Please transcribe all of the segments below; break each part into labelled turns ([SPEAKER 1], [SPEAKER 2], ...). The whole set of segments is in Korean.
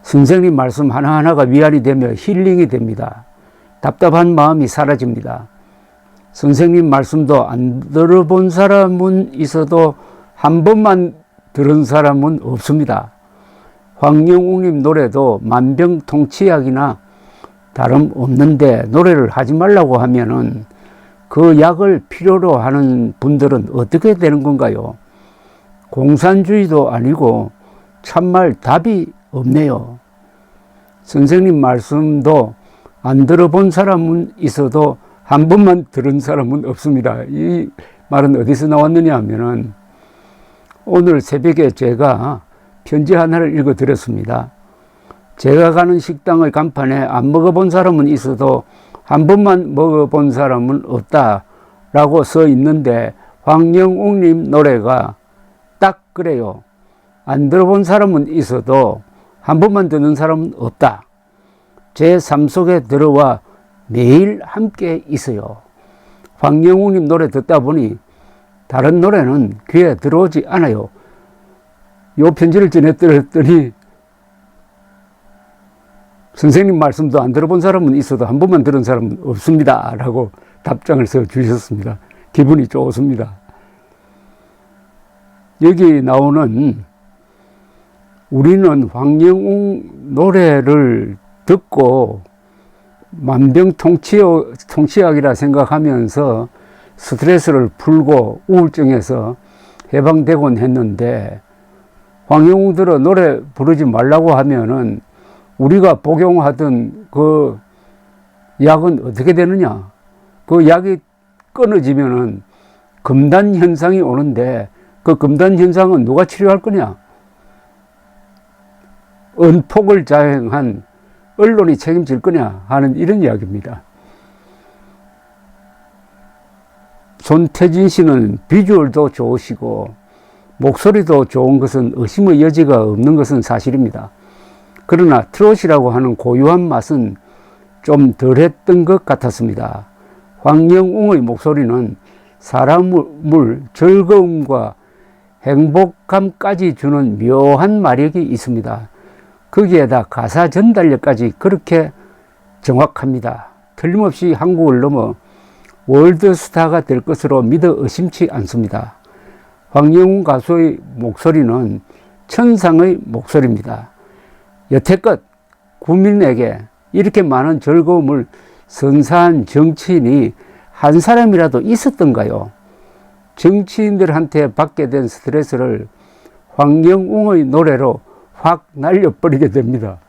[SPEAKER 1] 선생님 말씀 하나하나가 위안이 되며 힐링이 됩니다. 답답한 마음이 사라집니다. 선생님 말씀도 안 들어본 사람은 있어도 한 번만 들은 사람은 없습니다. 황영웅님 노래도 만병통치약이나 다름없는데 노래를 하지 말라고 하면은 그 약을 필요로 하는 분들은 어떻게 되는 건가요? 공산주의도 아니고 참말 답이 없네요. 선생님 말씀도 안 들어본 사람은 있어도 한 번만 들은 사람은 없습니다. 이 말은 어디서 나왔느냐 하면은 오늘 새벽에 제가 편지 하나를 읽어 드렸습니다. 제가 가는 식당의 간판에 안 먹어본 사람은 있어도 한 번만 먹어본 사람은 없다라고 써 있는데 황영웅님 노래가 딱 그래요. 안 들어본 사람은 있어도 한 번만 듣는 사람은 없다. 제 삶 속에 들어와 매일 함께 있어요. 황영웅님 노래 듣다 보니 다른 노래는 귀에 들어오지 않아요. 요 편지를 전해드렸더니 선생님 말씀도 안 들어본 사람은 있어도 한 번만 들은 사람은 없습니다 라고 답장을 써 주셨습니다. 기분이 좋습니다. 여기 나오는 우리는 황영웅 노래를 듣고 만병통치약이라 생각하면서 스트레스를 풀고 우울증에서 해방되곤 했는데 황영웅 들어 노래 부르지 말라고 하면은 우리가 복용하던 그 약은 어떻게 되느냐? 그 약이 끊어지면은 금단 현상이 오는데 그 금단 현상은 누가 치료할 거냐? 은폭을 자행한 언론이 책임질 거냐 하는 이런 이야기입니다. 손태진 씨는 비주얼도 좋으시고 목소리도 좋은 것은 의심의 여지가 없는 것은 사실입니다. 그러나 트롯이라고 하는 고유한 맛은 좀 덜했던 것 같았습니다. 황영웅의 목소리는 사람을 즐거움과 행복감까지 주는 묘한 마력이 있습니다. 거기에다 가사 전달력까지 그렇게 정확합니다. 틀림없이 한국을 넘어 월드스타가 될 것으로 믿어 의심치 않습니다. 황영웅 가수의 목소리는 천상의 목소리입니다. 여태껏 국민에게 이렇게 많은 즐거움을 선사한 정치인이 한 사람이라도 있었던가요? 정치인들한테 받게 된 스트레스를 황영웅의 노래로 확 날려버리게 됩니다.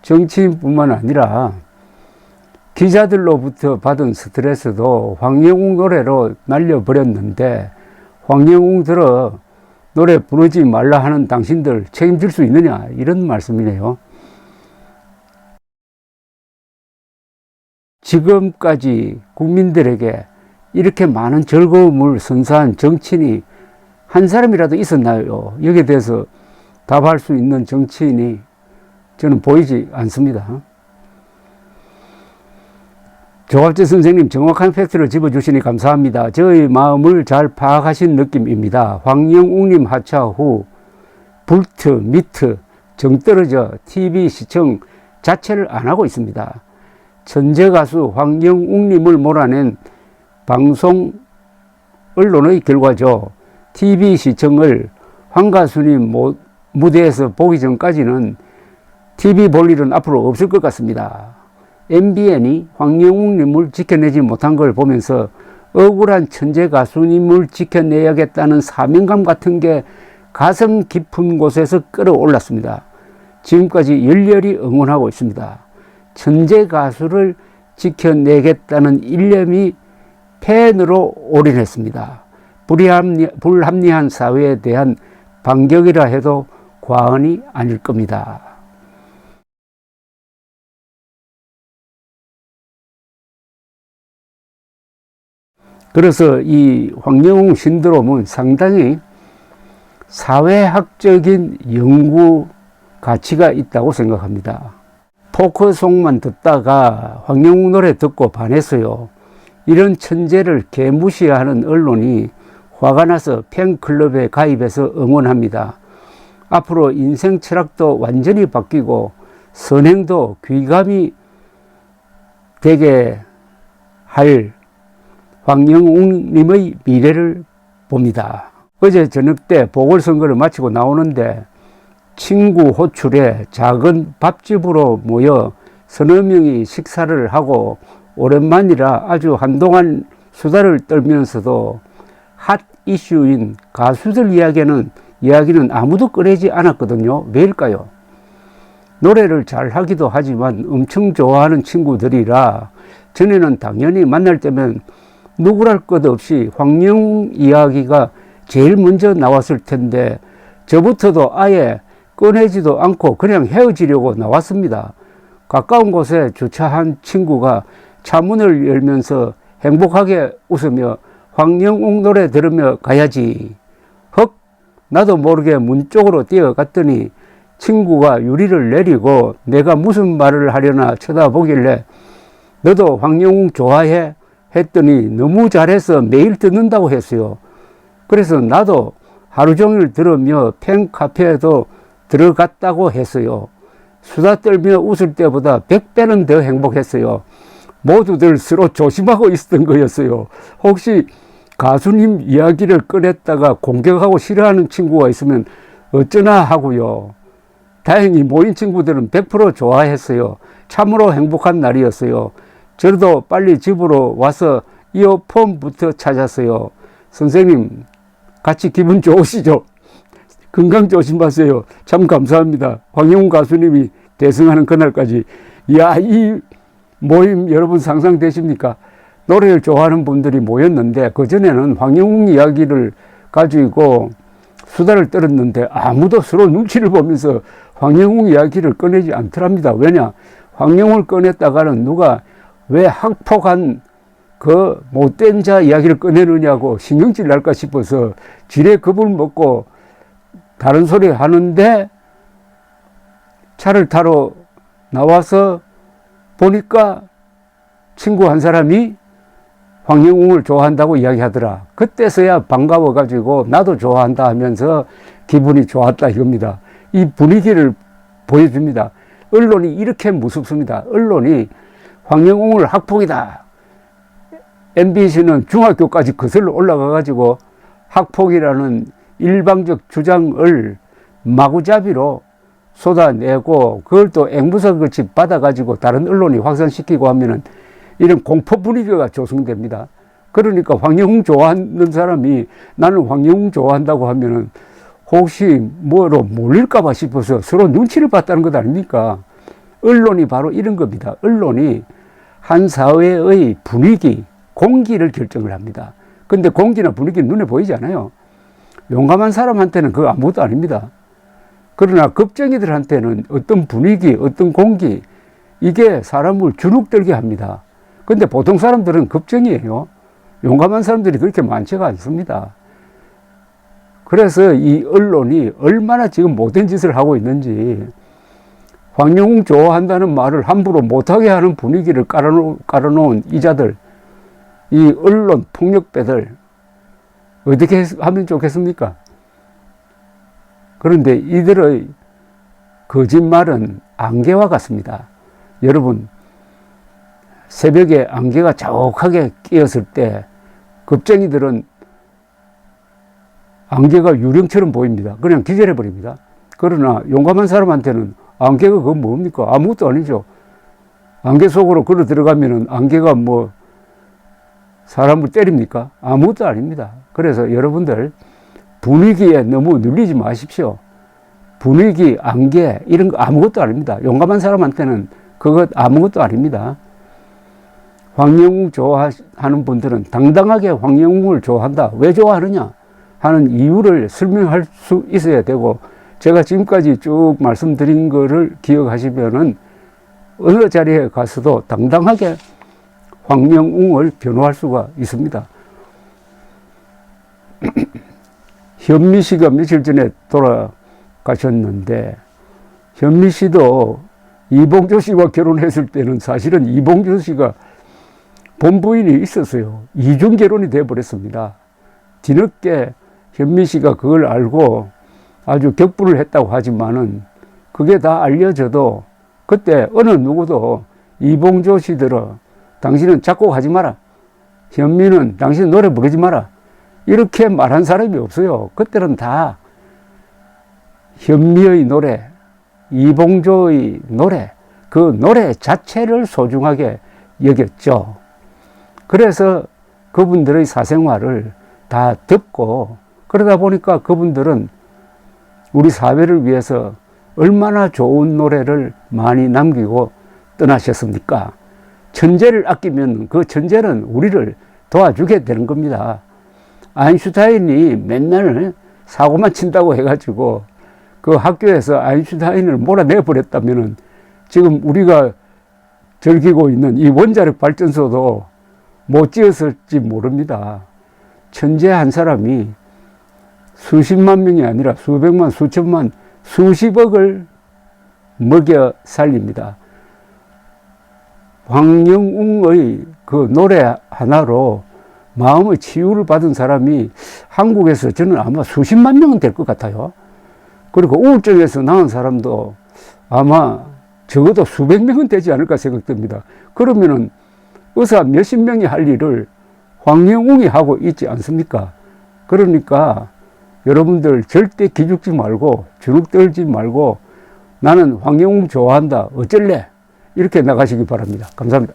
[SPEAKER 1] 정치인뿐만 아니라 기자들로부터 받은 스트레스도 황영웅 노래로 날려버렸는데 황영웅 들어 노래 부르지 말라 하는 당신들 책임질 수 있느냐 이런 말씀이네요. 지금까지 국민들에게 이렇게 많은 즐거움을 선사한 정치인이 한 사람이라도 있었나요? 여기에 대해서 답할 수 있는 정치인이 저는 보이지 않습니다. 조갑재 선생님 정확한 팩트를 집어주시니 감사합니다. 저의 마음을 잘 파악하신 느낌입니다. 황영웅님 하차 후 불트, 미트, 정 떨어져 TV 시청 자체를 안 하고 있습니다. 천재 가수 황영웅님을 몰아낸 방송 언론의 결과죠. TV 시청을 황 가수님 무대에서 보기 전까지는 TV 볼 일은 앞으로 없을 것 같습니다. MBN이 황영웅님을 지켜내지 못한 걸 보면서 억울한 천재 가수님을 지켜내야겠다는 사명감 같은 게 가슴 깊은 곳에서 끌어올랐습니다. 지금까지 열렬히 응원하고 있습니다. 천재 가수를 지켜내겠다는 일념이 팬으로 올인했습니다. 불합리한 사회에 대한 반격이라 해도 과언이 아닐 겁니다. 그래서 이 황영웅 신드롬은 상당히 사회학적인 연구 가치가 있다고 생각합니다. 포크송만 듣다가 황영웅 노래 듣고 반했어요. 이런 천재를 개무시하는 언론이 화가 나서 팬클럽에 가입해서 응원합니다. 앞으로 인생 철학도 완전히 바뀌고 선행도 귀감이 되게 할 황영웅님의 미래를 봅니다. 어제 저녁 때 보궐선거를 마치고 나오는데 친구 호출에 작은 밥집으로 모여 서너 명이 식사를 하고 오랜만이라 아주 한동안 수다를 떨면서도 핫 이슈인 가수들 이야기는 아무도 꺼내지 않았거든요. 왜일까요? 노래를 잘 하기도 하지만 엄청 좋아하는 친구들이라 전에는 당연히 만날 때면 누구랄 것 없이 황영웅 이야기가 제일 먼저 나왔을 텐데 저부터도 아예 꺼내지도 않고 그냥 헤어지려고 나왔습니다. 가까운 곳에 주차한 친구가 차문을 열면서 행복하게 웃으며 황영웅 노래 들으며 가야지. 헉, 나도 모르게 문 쪽으로 뛰어갔더니 친구가 유리를 내리고 내가 무슨 말을 하려나 쳐다보길래 너도 황영웅 좋아해? 했더니 너무 잘해서 매일 듣는다고 했어요. 그래서 나도 하루 종일 들으며 팬카페에도 들어갔다고 했어요. 수다 떨며 웃을 때보다 100배는 더 행복했어요. 모두들 서로 조심하고 있었던 거였어요. 혹시 가수님 이야기를 꺼냈다가 공격하고 싫어하는 친구가 있으면 어쩌나 하고요. 다행히 모인 친구들은 100% 좋아했어요. 참으로 행복한 날이었어요. 저도 빨리 집으로 와서 이어폰부터 찾았어요. 선생님, 같이 기분 좋으시죠? 건강 조심하세요. 참 감사합니다. 황영웅 가수님이 대승하는 그날까지. 이야, 이 모임 여러분 상상되십니까? 노래를 좋아하는 분들이 모였는데 그전에는 황영웅 이야기를 가지고 수다를 떨었는데 아무도 서로 눈치를 보면서 황영웅 이야기를 꺼내지 않더랍니다. 왜냐? 황영웅을 꺼냈다가는 누가 왜 학폭한 그 못된 자 이야기를 꺼내느냐고 신경질 날까 싶어서 지레 겁을 먹고 다른 소리 하는데 차를 타러 나와서 보니까 친구 한 사람이 황영웅을 좋아한다고 이야기하더라. 그때서야 반가워가지고 나도 좋아한다 하면서 기분이 좋았다 이겁니다. 이 분위기를 보여줍니다. 언론이 이렇게 무섭습니다. 언론이 황영웅을 학폭이다. MBC는 중학교까지 거슬러 올라가가지고 학폭이라는 일방적 주장을 마구잡이로 쏟아내고 그걸 또 앵무새같이 받아가지고 다른 언론이 확산시키고 하면은 이런 공포 분위기가 조성됩니다. 그러니까 황영웅 좋아하는 사람이 나는 황영웅 좋아한다고 하면은 혹시 뭐로 몰릴까봐 싶어서 서로 눈치를 봤다는 것 아닙니까? 언론이 바로 이런 겁니다. 언론이 한 사회의 분위기, 공기를 결정을 합니다. 근데 공기나 분위기는 눈에 보이지 않아요. 용감한 사람한테는 그거 아무것도 아닙니다. 그러나 겁쟁이들한테는 어떤 분위기, 어떤 공기, 이게 사람을 주눅들게 합니다. 근데 보통 사람들은 겁쟁이에요. 용감한 사람들이 그렇게 많지가 않습니다. 그래서 이 언론이 얼마나 지금 못된 짓을 하고 있는지 황영웅 좋아한다는 말을 함부로 못하게 하는 분위기를 깔아놓은 이자들, 이 언론 폭력배들 어떻게 하면 좋겠습니까? 그런데 이들의 거짓말은 안개와 같습니다. 여러분, 새벽에 안개가 자욱하게 끼었을 때 겁쟁이들은 안개가 유령처럼 보입니다. 그냥 기절해버립니다. 그러나 용감한 사람한테는 안개가 그건 뭡니까? 아무것도 아니죠. 안개 속으로 걸어 들어가면은 안개가 뭐 사람을 때립니까? 아무것도 아닙니다. 그래서 여러분들 분위기에 너무 눌리지 마십시오. 분위기, 안개 이런 거 아무것도 아닙니다. 용감한 사람한테는 그것 아무것도 아닙니다. 황영웅 좋아하는 분들은 당당하게 황영웅을 좋아한다. 왜 좋아하느냐 하는 이유를 설명할 수 있어야 되고, 제가 지금까지 쭉 말씀드린 거를 기억하시면은 어느 자리에 가서도 당당하게 황영웅을 변호할 수가 있습니다. 현미 씨가 며칠 전에 돌아가셨는데, 현미 씨도 이봉조 씨와 결혼했을 때는 사실은 이봉조 씨가 본부인이 있었어요. 이중 결혼이 되어버렸습니다. 뒤늦게 현미 씨가 그걸 알고 아주 격부를 했다고 하지만은 그게 다 알려져도 그때 어느 누구도 이봉조 씨들은 당신은 작곡하지 마라. 현미는 당신 노래 부르지 마라. 이렇게 말한 사람이 없어요. 그때는 다 현미의 노래, 이봉조의 노래, 그 노래 자체를 소중하게 여겼죠. 그래서 그분들의 사생활을 다 듣고 그러다 보니까 그분들은 우리 사회를 위해서 얼마나 좋은 노래를 많이 남기고 떠나셨습니까? 천재를 아끼면 그 천재는 우리를 도와주게 되는 겁니다. 아인슈타인이 맨날 사고만 친다고 해가지고 그 학교에서 아인슈타인을 몰아내 버렸다면은 지금 우리가 즐기고 있는 이 원자력 발전소도 못 지었을지 모릅니다. 천재 한 사람이 수십만 명이 아니라 수백만, 수천만, 수십억을 먹여 살립니다. 황영웅의 그 노래 하나로 마음의 치유를 받은 사람이 한국에서 저는 아마 수십만 명은 될 것 같아요. 그리고 우울증에서 나은 사람도 아마 적어도 수백 명은 되지 않을까 생각됩니다. 그러면은 의사 몇십 명이 할 일을 황영웅이 하고 있지 않습니까? 그러니까 여러분들 절대 기죽지 말고 주눅 들지 말고 나는 황영웅 좋아한다 어쩔래 이렇게 나가시기 바랍니다. 감사합니다.